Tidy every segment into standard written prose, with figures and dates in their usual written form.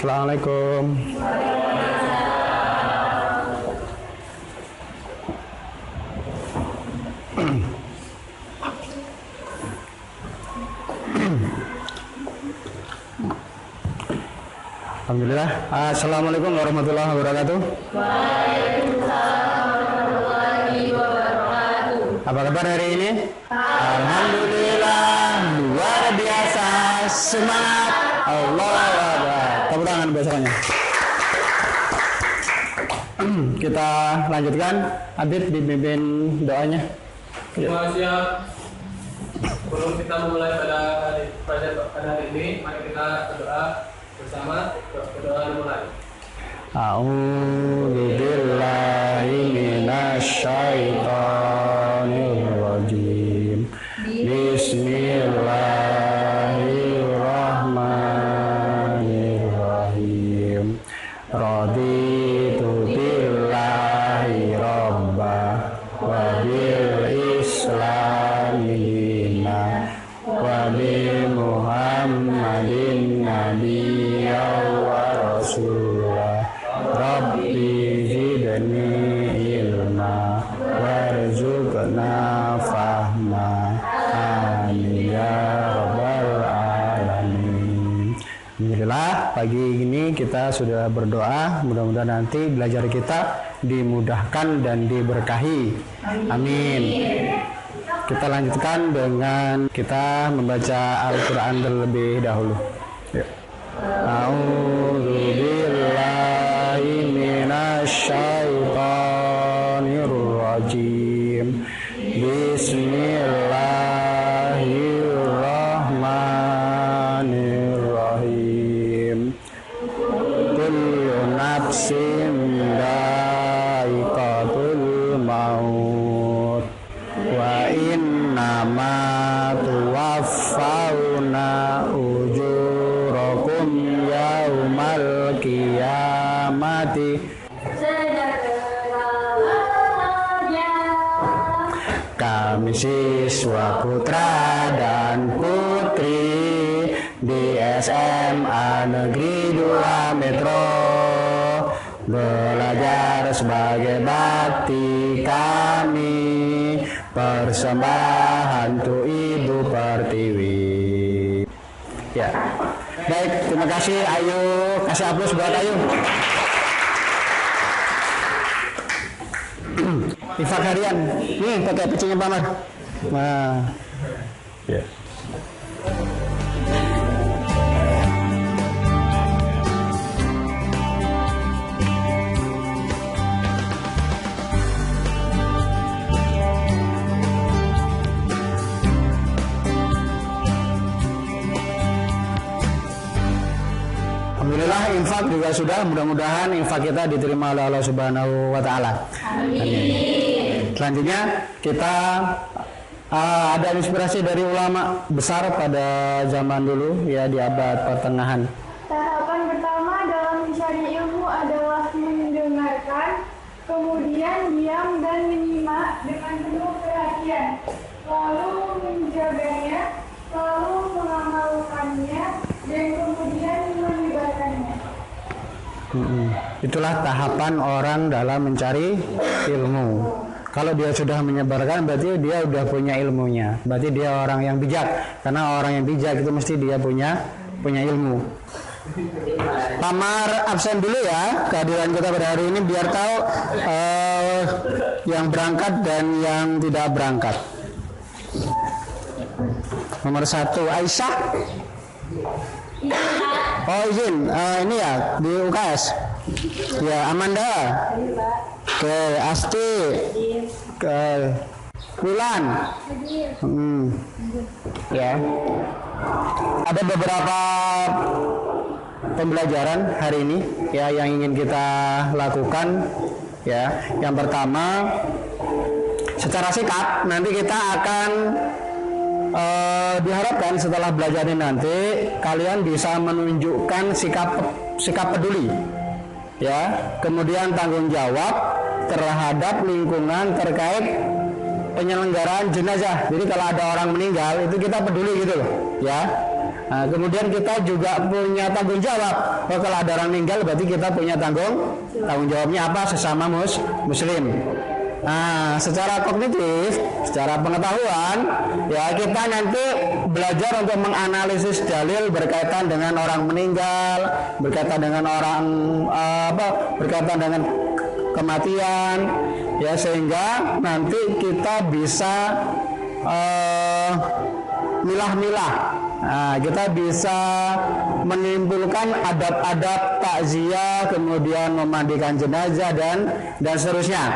Assalamualaikum. Alhamdulillah. Assalamualaikum warahmatullahi wabarakatuh. Waalaikumsalam warahmatullahi wabarakatuh. Apa kabar hari ini? Alhamdulillah, luar biasa, semangat. Allah Akbar. Tepuk tangan biasanya. Kita lanjutkan. Adit dipimpin doanya. Semua siap. Sebelum kita memulai pada hari ini, mari kita berdoa bersama. Berdoa dimulai. A'udzu billahi minasyaitonir rajim. Bismillahirrahmanirrahim. Raditu billahi rabba wa bil islami dina wa bi Muhammadin nabiyya wa rasulah. Rabbi zidni ilma warzuqna fahma. Amin ya rabbal alamin. Alhamdulillah, pagi ini kita sudah berdoa, mudah-mudahan nanti belajar kita dimudahkan dan diberkahi. Amin. Kita lanjutkan dengan kita membaca Al-Quran terlebih dahulu. Yuk. A'udzu billahi minasyaitonir rajim. Bismillahirrahmanirrahim. Kullu nafsin dha'iqatul maut wa innama tuwaffawna ujurakum yaumal qiyamati. Kami siswa putra dan putri di SMA Negeri 2 Metro belajar sebagai bakti kami, persembahan untuk Ibu Pertiwi. Ya, baik, terima kasih. Ayo kasih aplaus buat Ayu. Infak harian, pakai pecinya Pak Mar. Nah, ya. Alhamdulillah, infak juga sudah. Mudah-mudahan infak kita diterima oleh Allah Subhanahu wa Ta'ala. Amin. Selanjutnya kita ada inspirasi dari ulama besar pada zaman dulu, ya, di abad pertengahan. Tahapan pertama dalam mencari ilmu adalah mendengarkan, kemudian diam dan menyimak dengan penuh perhatian, lalu menjaganya, lalu mengamalkannya, dan kemudian menyebarkannya. Itulah tahapan orang dalam mencari ilmu. Kalau dia sudah menyebarkan, berarti dia sudah punya ilmunya. Berarti dia orang yang bijak. Karena orang yang bijak itu mesti dia punya ilmu. Pamar absen dulu ya kehadiran kita pada hari ini, biar tahu yang berangkat dan yang tidak berangkat. Nomor 1 Aisyah. Oh izin, ini ya di UKS. Ya, Amanda. Oke, Asti. Oke, Wulan. Ya. Ada beberapa pembelajaran hari ini ya yang ingin kita lakukan. Ya, yang pertama, secara sikap nanti kita akan diharapkan setelah belajar ini nanti kalian bisa menunjukkan sikap peduli, ya, kemudian tanggung jawab terhadap lingkungan terkait penyelenggaraan jenazah. Jadi kalau ada orang meninggal itu kita peduli gitu loh, ya. Nah, kemudian kita juga punya tanggung jawab. Oh, kalau ada orang meninggal berarti kita punya tanggung jawabnya apa? Sesama muslim. Nah, secara kognitif, secara pengetahuan, ya kita nanti belajar untuk menganalisis dalil berkaitan dengan orang meninggal, berkaitan dengan orang berkaitan dengan kematian, ya sehingga nanti kita bisa milah-milah. Nah, kita bisa menimbulkan adab-adab takziah, kemudian memandikan jenazah dan seterusnya.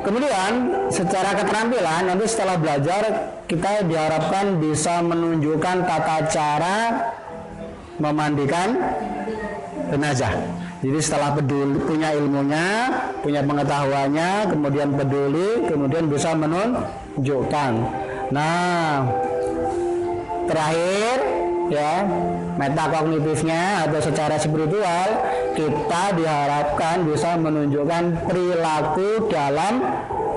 Kemudian secara keterampilan nanti setelah belajar kita diharapkan bisa menunjukkan tata cara memandikan jenazah. Jadi setelah peduli, punya ilmunya, punya pengetahuannya, kemudian peduli, kemudian bisa menunjukkan. Nah, terakhir ya, metakognitifnya atau secara spiritual kita diharapkan bisa menunjukkan perilaku dalam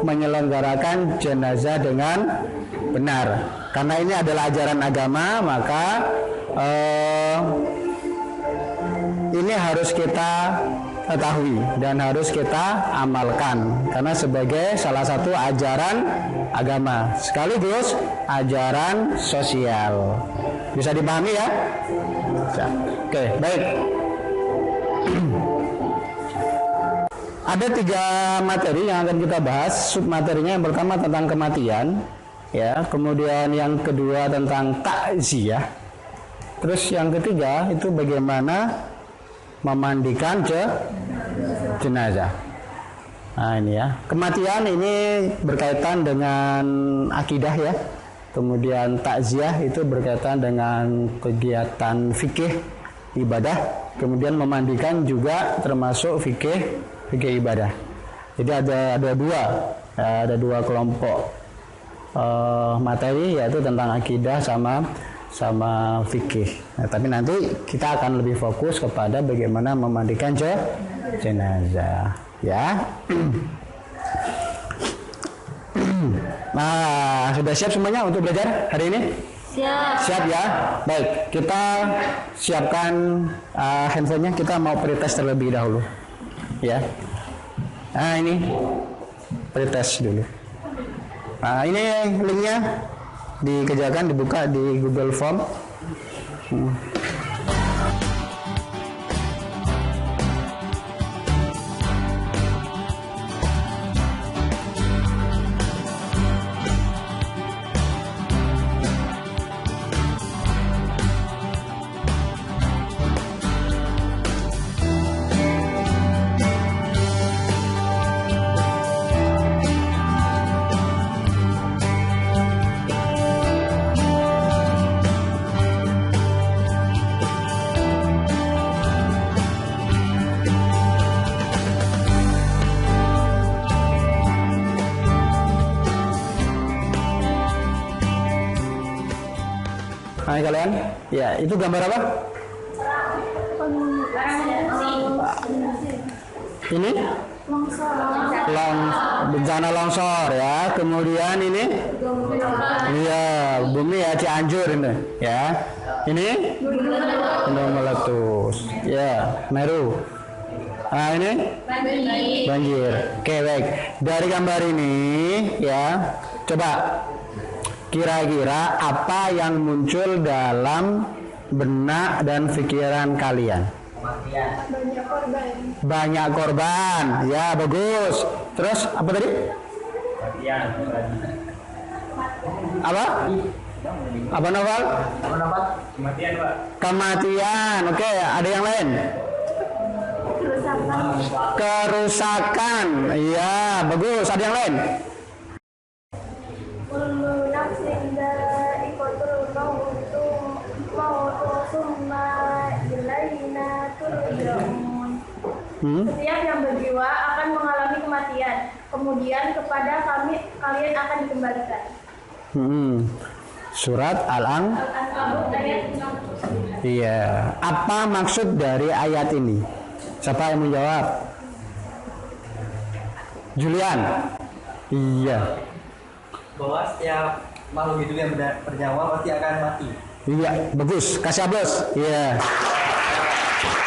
menyelenggarakan jenazah dengan benar. Karena ini adalah ajaran agama, maka ini harus kita ketahui dan harus kita amalkan karena sebagai salah satu ajaran agama sekaligus ajaran sosial. Bisa dipahami ya? Oke, baik. Ada 3 materi yang akan kita bahas. Submaterinya yang pertama tentang kematian, ya. Kemudian yang kedua tentang takziah. Terus yang ketiga itu bagaimana memandikan jenazah. Nah ini ya, kematian ini berkaitan dengan akidah ya. Kemudian takziah itu berkaitan dengan kegiatan fikih ibadah. Kemudian memandikan juga termasuk fikih ibadah. Jadi ada dua kelompok materi, yaitu tentang akidah sama fikih. Nah, tapi nanti kita akan lebih fokus kepada bagaimana memandikan jenazah, ya. Nah, sudah siap semuanya untuk belajar hari ini? Siap ya. Baik, kita siapkan handphonenya. Kita mau pretest terlebih dahulu, ya. Nah ini pretest dulu. Nah ini linknya dikerjakan, dibuka di Google Form. Hai kalian, ya itu gambar apa? Ini? Bencana longsor ya. Kemudian ini? Iya, bumi ya, Cianjur ini ya. Ini? Gunung meletus. Ya, Meru. Nah ini? Banjir. Oke, baik. Dari gambar ini ya, coba kira-kira apa yang muncul dalam benak dan pikiran kalian? Banyak korban. Ya, bagus. Terus apa tadi? Apa? Apa Noval? Kematian, Pak. Kematian. Oke, ada yang lain? Kerusakan. Iya, bagus. Ada yang lain? Setiap yang berjiwa akan mengalami kematian, kemudian kepada kalian akan dikembalikan. Surat Al-Ankabut ayat 6. Iya. Apa maksud dari ayat ini? Siapa yang menjawab? Julian. Iya. Bahwa setiap makhluk hidup yang bernyawa pasti akan mati. Iya, bagus. Kasih aplaus. Iya.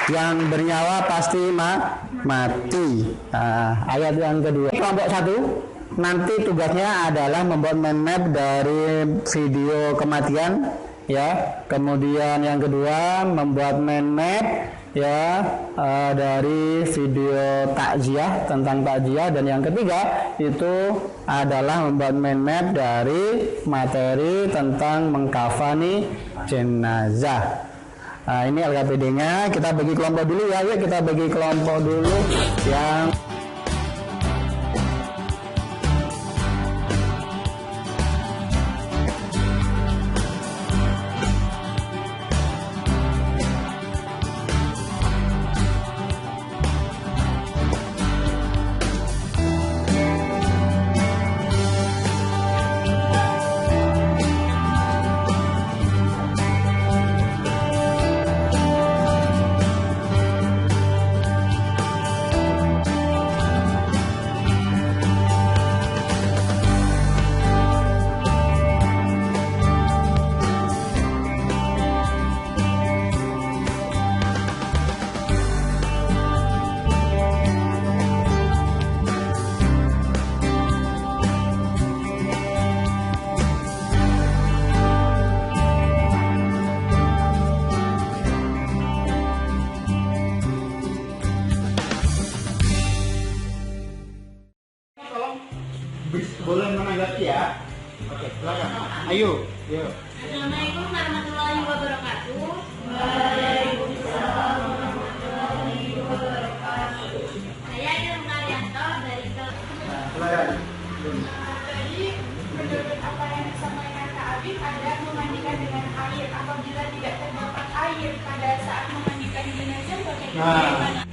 Yang bernyawa pasti mati. Ayat yang kedua. Kelompok 1 nanti tugasnya adalah membuat mind map dari video kematian, ya. Kemudian yang kedua membuat mind map, ya, dari video takziah, tentang takziah, dan yang ketiga itu adalah membuat mind map dari materi tentang mengkafani jenazah. Nah, ini LKPD-nya. Kita bagi kelompok dulu ya. Yuk kita bagi kelompok dulu yang boleh menanggapi ya. Oke, silakan. Ayo. Assalamualaikum warahmatullahi wabarakatuh. Saya Ilham Arianto dari Silakan. Jadi, menurut apa yang disampaikan Kak Abid, ada memandikan dengan air. Apabila tidak terdapat air pada saat memandikan jenazah, bagaimana?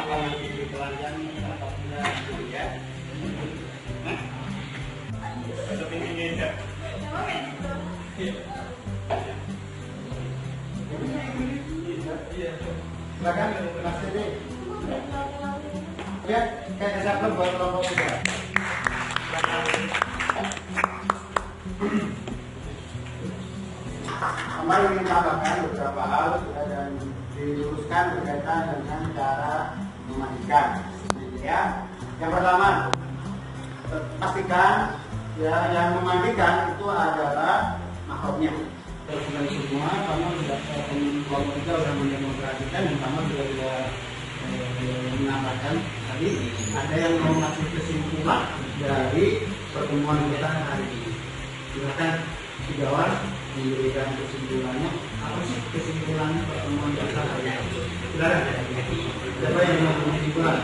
Apa yang dipelajari apabila ya? Silakan, Mas Dede. Ya, kayak kesempatan buat kelompok juga. Kemarin ingin tambahkan beberapa hal dan diluruskan berkaitan dengan cara memandikan. Ya, yang pertama, pastikan ya yang memandikan itu adalah mahramnya. Terus semua, karena sudah kelompok kita sudah mendemonstrasikan, yang pertama sudah menambahkan tadi ada yang mau masuk kesimpulan dari pertemuan kita hari ini. Silakan Sigawan memberikan kesimpulannya. Apa sih kesimpulannya pertemuan kita hari ini? Silakan. Siapa yang mau kesimpulan?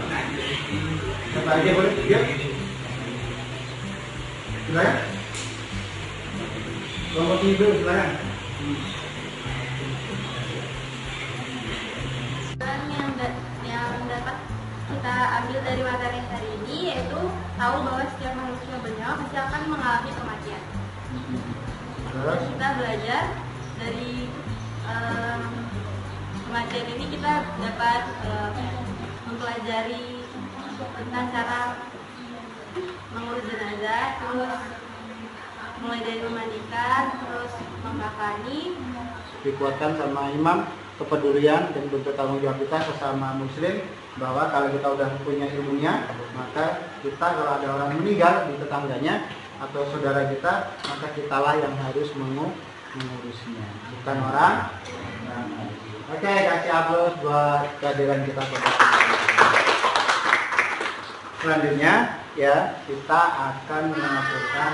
Siapa aja boleh? Ya. Silakan. Kelompok tidur silakan. yang dapat kita ambil dari materi hari ini yaitu tahu bahwa setiap manusia bernyawa pasti akan mengalami kematian. Terus Kita belajar dari kematian ini, kita dapat mempelajari tentang cara mengurus jenazah, terus mulai dari memandikan, terus mengkafani. dikuatkan sama imam kepedulian dan bentuk tanggung jawab kita sesama muslim, bahwa kalau kita udah punya ilmunya, maka kita kalau ada orang meninggal di tetangganya atau saudara kita, maka kitalah yang harus mengurusnya, bukan orang. Oke, kasih aplaus buat kehadiran kita pada selanjutnya ya, kita akan melakukan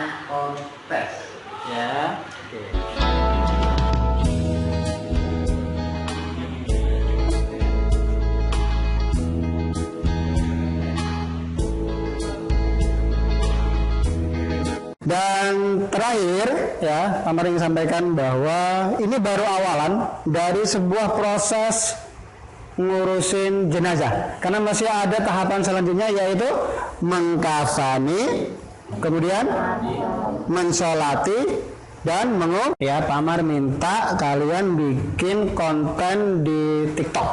tes ya. Oke. Dan terakhir ya, Pak Maring sampaikan bahwa ini baru awalan dari sebuah proses ngurusin jenazah, karena masih ada tahapan selanjutnya, yaitu mengkafani, kemudian mensolati dan ya. Pak Mar minta kalian bikin konten di TikTok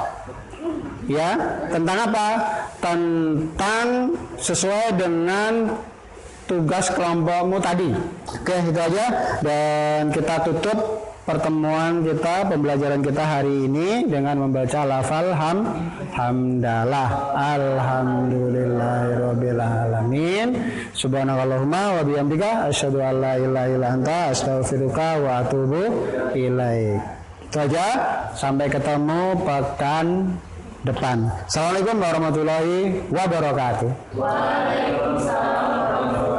ya, tentang apa? Tentang sesuai dengan tugas kelompokmu tadi. Oke, itu aja dan kita tutup pertemuan kita, pembelajaran kita hari ini dengan membaca lafal hamdalah. Alhamdulillahirabbil alamin. Subhanakallahumma wa bihamdika asyhadu an la ilaha illa anta astaghfiruka wa atubu ilaik. Itu aja, sampai ketemu pekan depan. Assalamualaikum warahmatullahi wabarakatuh. Waalaikumsalam warahmatullahi wabarakatuh.